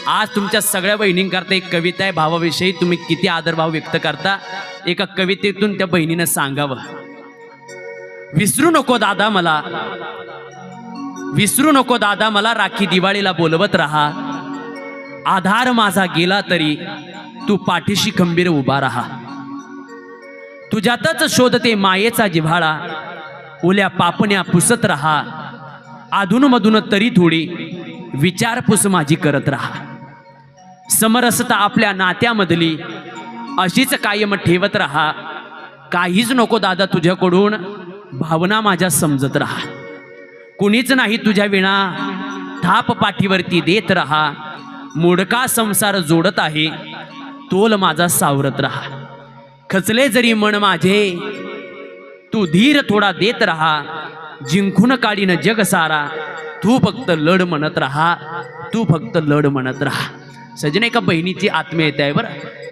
आज तुमच्या सगळ्या बहिणींकरता एक कविता आहे, भावाविषयी तुम्ही किती आदरभाव व्यक्त करता एका कवितेतून त्या बहिणीनं सांगावं. विसरू नको दादा मला, विसरू नको दादा मला, राखी दिवाळीला बोलवत राहा. आधार माझा गेला तरी तू पाठीशी खंबीर उभा राहा. तुझ्यातच शोधते मायेचा जिव्हाळा, ओल्या पापण्या पुसत राहा. अधून मधून तरी थोडी विचारपूस माझी करत राहा. समरसता आपल्या नात्यामधली अशीच कायम ठेवत राहा. काहीच नको दादा तुझ्याकडून, भावना माझ्या समजत राहा. कुणीच नाही तुझ्या विना, थाप पाठीवरती देत राहा. मोडका संसार जोडत आहे, तोल माझा सावरत राहा. खचले जरी मन माझे, तू धीर थोडा देत राहा. जिंकून काढीन जग सारा, तू फक्त लढ म्हणत राहा. तू फक्त लढ म्हणत राहा. सजने एका बहिणीची आत्मीयता आहे बरं.